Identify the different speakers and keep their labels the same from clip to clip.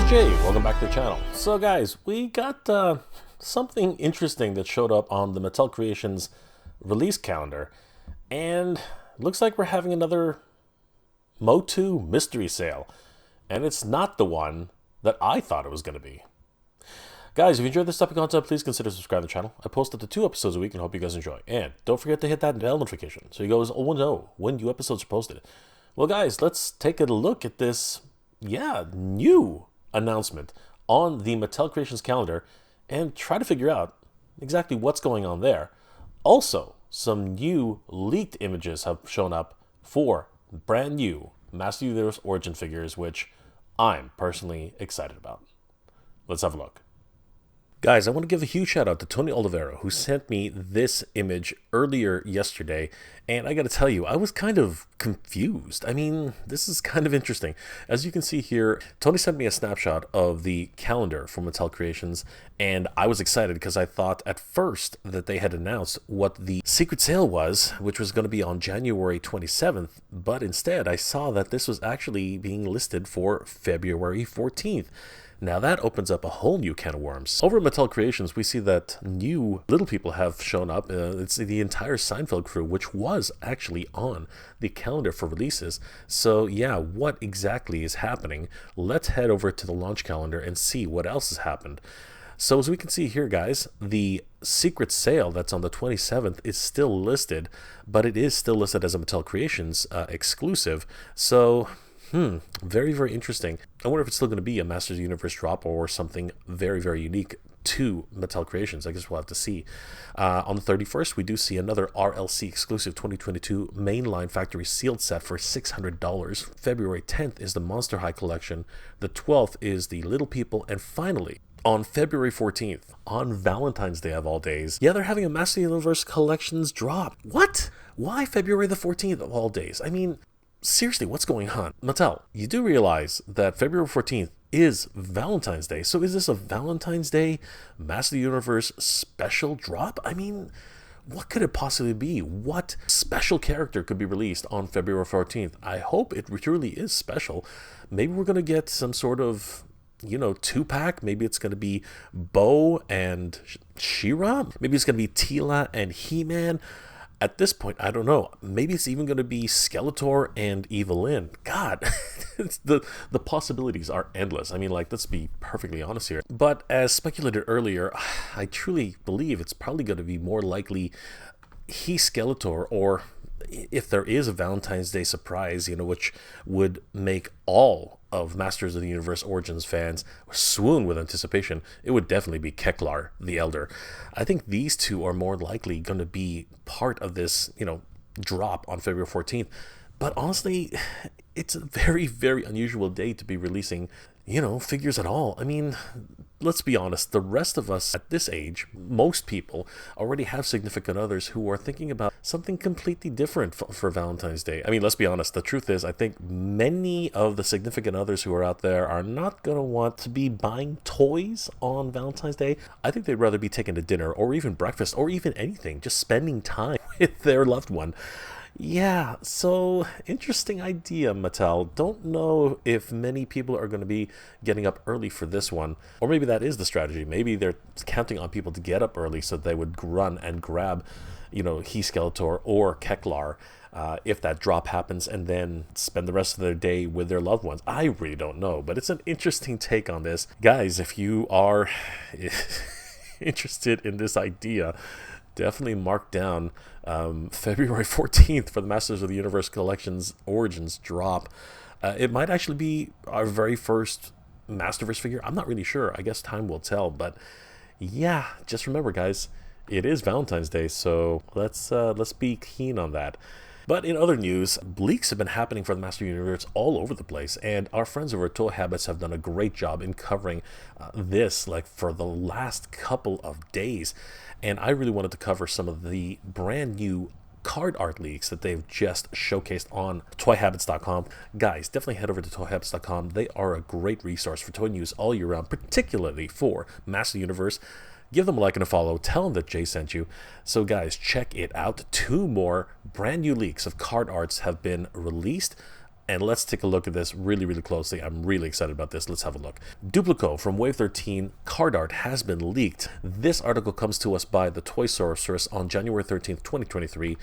Speaker 1: is Jay. Welcome back to the channel. So guys, we got something interesting that showed up on the Mattel Creations release calendar, and it looks like we're having another MOTU mystery sale, and it's not the one that I thought it was going to be. Guys, if you enjoyed this type of content, please consider subscribing to the channel. I post up to 2 episodes a week and hope you guys enjoy. And don't forget to hit that bell notification so you guys will know when new episodes are posted. Well guys, let's take a look at this, new announcement on the Mattel Creations calendar and try to figure out exactly what's going on there. Also, some new leaked images have shown up for brand new Master Universe Origin figures, which I'm personally excited about. Let's have a look. Guys, I want to give a huge shout out to Tony Olivero, who sent me this image earlier yesterday, and I gotta tell you, I was kind of confused. I mean, this is kind of interesting. As you can see here, Tony sent me a snapshot of the calendar from Mattel Creations, and I was excited because I thought at first that they had announced what the secret sale was, which was going to be on January 27th, but instead I saw that this was actually being listed for February 14th. Now that opens up a whole new can of worms. Over at Mattel Creations, we see that new little people have shown up. It's the entire Seinfeld crew, which was actually on the calendar for releases. So yeah, what exactly is happening? Let's head over to the launch calendar and see what else has happened. So as we can see here, guys, the secret sale that's on the 27th is still listed, but it is still listed as a Mattel Creations exclusive. So very, very interesting. I wonder if it's still going to be a Masters Universe drop or something very, very unique to Mattel Creations. I guess we'll have to see. On the 31st, we do see another RLC exclusive 2022 mainline factory sealed set for $600. February 10th is the Monster High collection. The 12th is the Little People. And finally, on February 14th, on Valentine's Day of all days, they're having a Master Universe Collections drop. What? Why February the 14th of all days? I mean, seriously, what's going on? Mattel, you do realize that February 14th is Valentine's Day. So is this a Valentine's Day Master Universe special drop? I mean, what could it possibly be? What special character could be released on February 14th? I hope it truly is special. Maybe we're going to get some sort of, 2-pack. Maybe it's going to be Bo and She-Ra. Maybe it's going to be Teela and He-Man. At this point, I don't know. Maybe it's even going to be Skeletor and Evelyn. God, the possibilities are endless. I mean, let's be perfectly honest here. But as speculated earlier, I truly believe it's probably going to be more likely He-Skeletor, or if there is a Valentine's Day surprise, which would make all of Masters of the Universe Origins fans swoon with anticipation, it would definitely be Keclar the Elder. I think these two are more likely going to be part of this, drop on February 14th. But honestly, it's a very, very unusual day to be releasing, figures at all. I mean, let's be honest, the rest of us at this age, most people already have significant others who are thinking about something completely different for Valentine's Day. I mean, let's be honest, the truth is, I think many of the significant others who are out there are not going to want to be buying toys on Valentine's Day. I think they'd rather be taking to dinner or even breakfast or even anything, just spending time with their loved one. Yeah, so interesting idea, Mattel. Don't know if many people are going to be getting up early for this one. Or maybe that is the strategy. Maybe they're counting on people to get up early so they would run and grab, He-Skeletor or Keclar if that drop happens, and then spend the rest of their day with their loved ones. I really don't know, but it's an interesting take on this. Guys, if you are interested in this idea, definitely mark down February 14th for the Masters of the Universe Collections Origins drop. It might actually be our very first Masterverse figure. I'm not really sure. I guess time will tell. But yeah, just remember, guys, it is Valentine's Day, so let's be keen on that. But in other news, leaks have been happening for the Master Universe all over the place, and our friends over at Toy Habits have done a great job in covering this for the last couple of days. And I really wanted to cover some of the brand new card art leaks that they've just showcased on toyhabits.com. Guys, definitely head over to toyhabits.com. They are a great resource for toy news all year round, particularly for Master Universe. Give them a like and a follow. Tell them that Jay sent you. So guys, check it out. 2 more brand new leaks of card arts have been released. And let's take a look at this really, really closely. I'm really excited about this. Let's have a look. Duplico from Wave 13 card art has been leaked. This article comes to us by the Toy Sorceress on January 13th, 2023.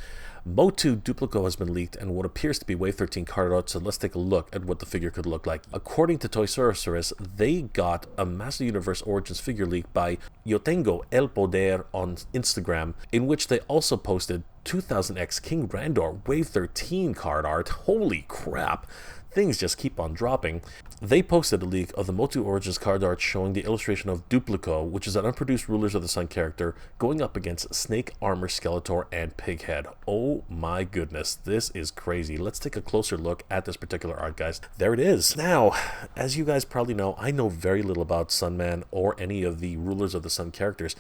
Speaker 1: MOTU Duplico has been leaked and what appears to be Wave 13 card art, so let's take a look at what the figure could look like. According to Toy Sorceress, they got a Master Universe Origins figure leak by Yo Tengo El Poder on Instagram, in which they also posted 2000X King Randor Wave 13 card art. Holy crap! Things just keep on dropping. They posted a leak of the MOTU Origins card art showing the illustration of Duplico, which is an unproduced Rulers of the Sun character, going up against Snake Armor, Skeletor, and Pighead. Oh my goodness, this is crazy. Let's take a closer look at this particular art, guys. There it is. Now, as you guys probably know, I know very little about Sunman or any of the Rulers of the Sun characters,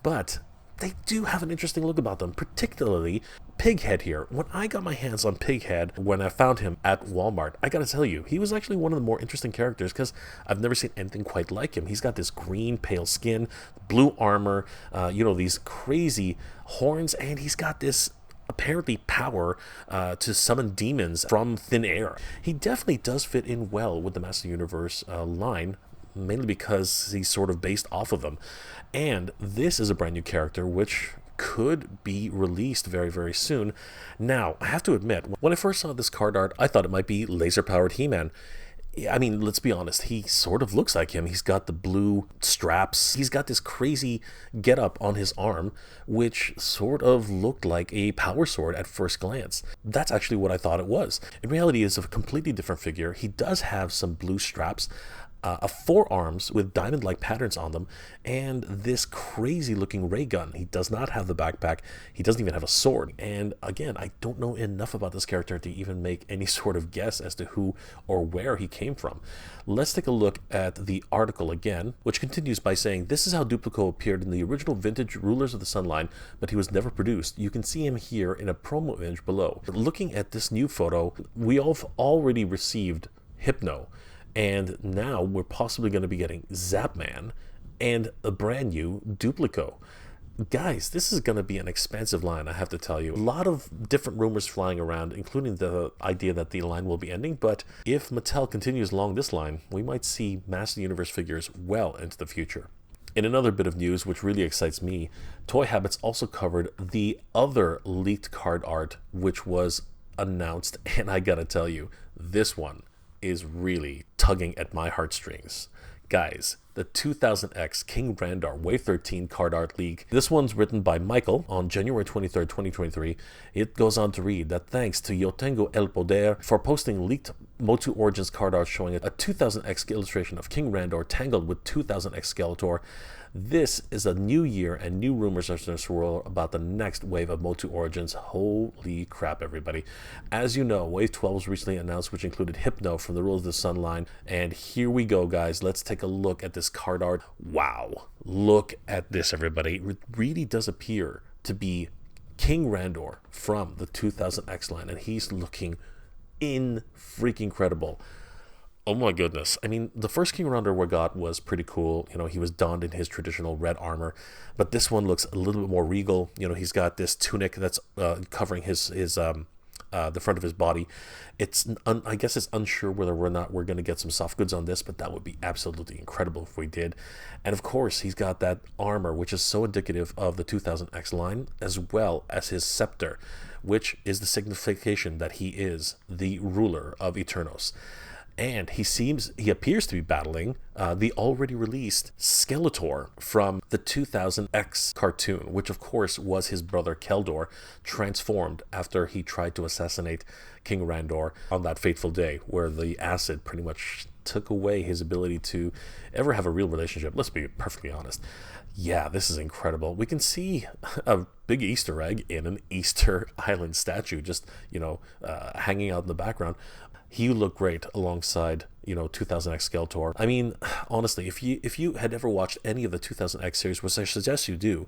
Speaker 1: but they do have an interesting look about them, particularly Pighead here. When I got my hands on Pighead, when I found him at Walmart, I gotta tell you, he was actually one of the more interesting characters because I've never seen anything quite like him. He's got this green, pale skin, blue armor, these crazy horns, and he's got this apparently power to summon demons from thin air. He definitely does fit in well with the Master Universe line, mainly because he's sort of based off of them. And this is a brand new character which could be released very, very soon. Now, I have to admit, when I first saw this card art, I thought it might be laser-powered He-Man. I mean, let's be honest, he sort of looks like him. He's got the blue straps. He's got this crazy getup on his arm, which sort of looked like a power sword at first glance. That's actually what I thought it was. In reality, it's a completely different figure. He does have some blue straps, forearms with diamond-like patterns on them, and this crazy-looking ray gun. He does not have the backpack. He doesn't even have a sword. And again, I don't know enough about this character to even make any sort of guess as to who or where he came from. Let's take a look at the article again, which continues by saying, this is how Duplico appeared in the original vintage Rulers of the Sun line, but he was never produced. You can see him here in a promo image below. Looking at this new photo, we have already received Hypno, and now we're possibly going to be getting Zapman and a brand new Duplico. Guys, this is going to be an expansive line, I have to tell you. A lot of different rumors flying around, including the idea that the line will be ending, but if Mattel continues along this line, we might see Master Universe figures well into the future. In another bit of news, which really excites me, Toy Habits also covered the other leaked card art, which was announced, and I gotta tell you, this one is really tugging at my heartstrings. Guys, the 2000X King Randor Wave 13 card art leak. This one's written by Michael on January 23rd, 2023. It goes on to read that thanks to Yo Tengo El Poder for posting leaked MOTU Origins card art showing a 2000X illustration of King Randor tangled with 2000X Skeletor. This is a new year and new rumors are starting to swirl about the next wave of MOTU Origins. Holy crap, everybody. As you know, Wave 12 was recently announced, which included Hypno from the Rulers of the Sun line. And here we go, guys. Let's take a look at this card art. Wow. Look at this, everybody. It really does appear to be King Randor from the 2000X line. And he's looking freaking incredible. Oh my goodness. I mean, the first King Randor we got was pretty cool. You know, he was donned in his traditional red armor, but this one looks a little bit more regal. You know, he's got this tunic that's covering his the front of his body. I guess it's unsure whether or not we're going to get some soft goods on this, but that would be absolutely incredible if we did. And of course, he's got that armor, which is so indicative of the 2000X line, as well as his scepter, which is the signification that he is the ruler of Eternos. And he appears to be battling the already released Skeletor from the 2000X cartoon, which of course was his brother Keldor, transformed after he tried to assassinate King Randor on that fateful day where the acid pretty much took away his ability to ever have a real relationship. Let's be perfectly honest. Yeah, this is incredible. We can see a big Easter egg in an Easter Island statue just, hanging out in the background. He looked great alongside, 2000X Skeletor. I mean, honestly, if you had ever watched any of the 2000X series, which I suggest you do,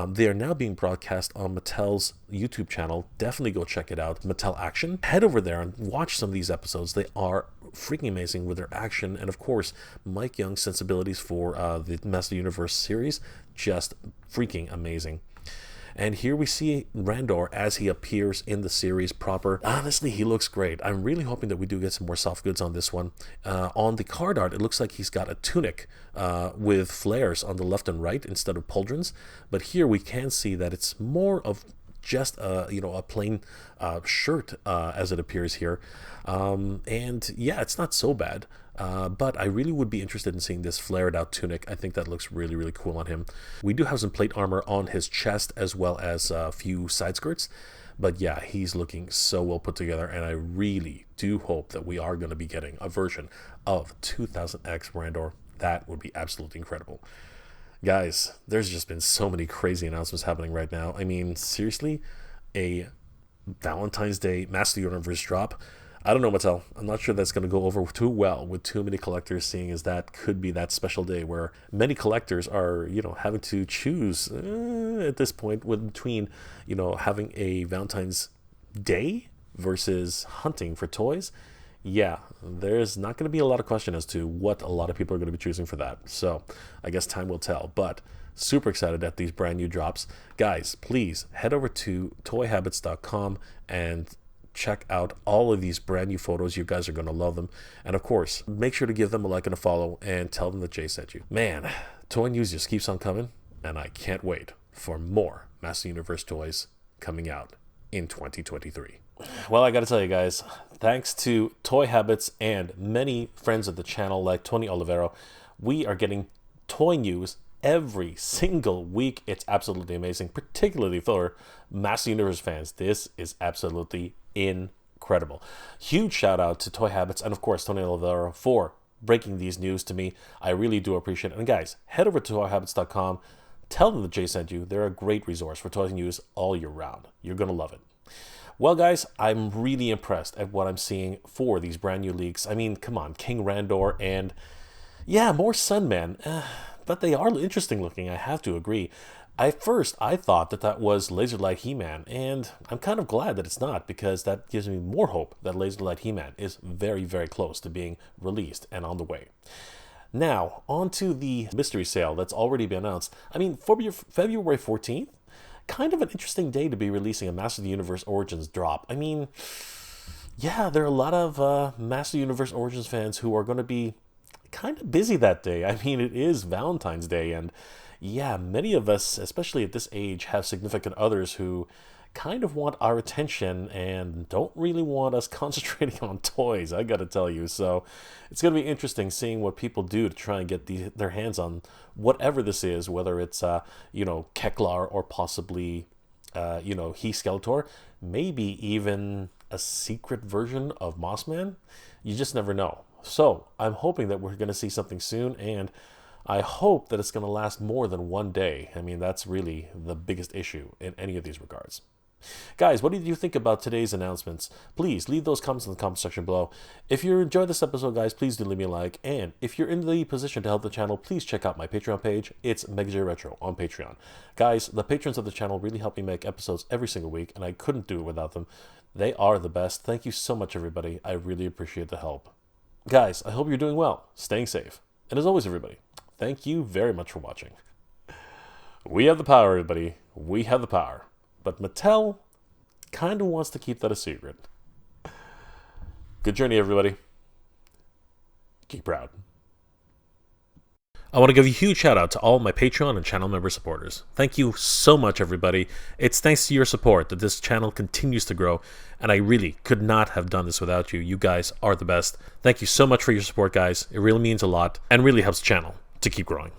Speaker 1: they are now being broadcast on Mattel's YouTube channel. Definitely go check it out. Mattel Action. Head over there and watch some of these episodes. They are freaking amazing with their action. And of course, Mike Young's sensibilities for the Master Universe series, just freaking amazing. And here we see Randor as he appears in the series proper. Honestly, he looks great. I'm really hoping that we do get some more soft goods on this one. On the card art, it looks like he's got a tunic with flares on the left and right instead of pauldrons. But here we can see that it's more of just a plain shirt as it appears here. And yeah, it's not so bad. But I really would be interested in seeing this flared out tunic. I think that looks really, really cool on him. We do have some plate armor on his chest as well as a few side skirts. But yeah, he's looking so well put together, and I really do hope that we are going to be getting a version of 2000X Randor. That would be absolutely incredible. Guys, there's just been so many crazy announcements happening right now. I mean, seriously, a Valentine's Day Master Universe drop. I don't know, Mattel. I'm not sure that's going to go over too well with too many collectors, seeing as that could be that special day where many collectors are, having to choose at this point between, having a Valentine's Day versus hunting for toys. Yeah, there's not going to be a lot of question as to what a lot of people are going to be choosing for that. So I guess time will tell. But super excited at these brand new drops. Guys, please head over to toyhabits.com and check out all of these brand new photos. You guys are going to love them. And of course, make sure to give them a like and a follow and tell them that Jay sent you. Man, toy news just keeps on coming, and I can't wait for more Master Universe toys coming out in 2023. Well, I got to tell you guys, thanks to Toy Habits and many friends of the channel like Tony Olivero, we are getting toy news every single week. It's absolutely amazing, particularly for Master Universe fans. This is absolutely incredible. Huge shout out to Toy Habits and of course Tony Olivero for breaking these news to me. I really do appreciate it. And guys, head over to toyhabits.com. Tell them that Jay sent you. They're a great resource for toy news all year round. You're going to love it. Well, guys, I'm really impressed at what I'm seeing for these brand new leaks. I mean, come on, King Randor and, yeah, more Sunman. But they are interesting looking, I have to agree. At first, I thought that was Laserlight He-Man, and I'm kind of glad that it's not, because that gives me more hope that Laserlight He-Man is very, very close to being released and on the way. Now, on to the mystery sale that's already been announced. I mean, February 14th? Kind of an interesting day to be releasing a Master of the Universe Origins drop. I mean, yeah, there are a lot of Master of the Universe Origins fans who are going to be kind of busy that day. I mean, it is Valentine's Day, and yeah, many of us, especially at this age, have significant others who kind of want our attention and don't really want us concentrating on toys, I gotta tell you. So it's gonna be interesting seeing what people do to try and get their hands on whatever this is, whether it's Keclar or possibly He-Skeletor, maybe even a secret version of Mossman. You just never know. So I'm hoping that we're gonna see something soon, and I hope that it's going to last more than one day. I mean, that's really the biggest issue in any of these regards. Guys, what did you think about today's announcements? Please leave those comments in the comment section below. If you enjoyed this episode, guys, please do leave me a like. And if you're in the position to help the channel, please check out my Patreon page. It's MegaJ Retro on Patreon. Guys, the patrons of the channel really help me make episodes every single week, and I couldn't do it without them. They are the best. Thank you so much, everybody. I really appreciate the help. Guys, I hope you're doing well, staying safe. And as always, everybody, thank you very much for watching. We have the power, everybody. We have the power. But Mattel kind of wants to keep that a secret. Good journey, everybody. Keep proud. I want to give a huge shout out to all my Patreon and channel member supporters. Thank you so much, everybody. It's thanks to your support that this channel continues to grow, and I really could not have done this without you. You guys are the best. Thank you so much for your support, guys. It really means a lot and really helps the channel to keep growing.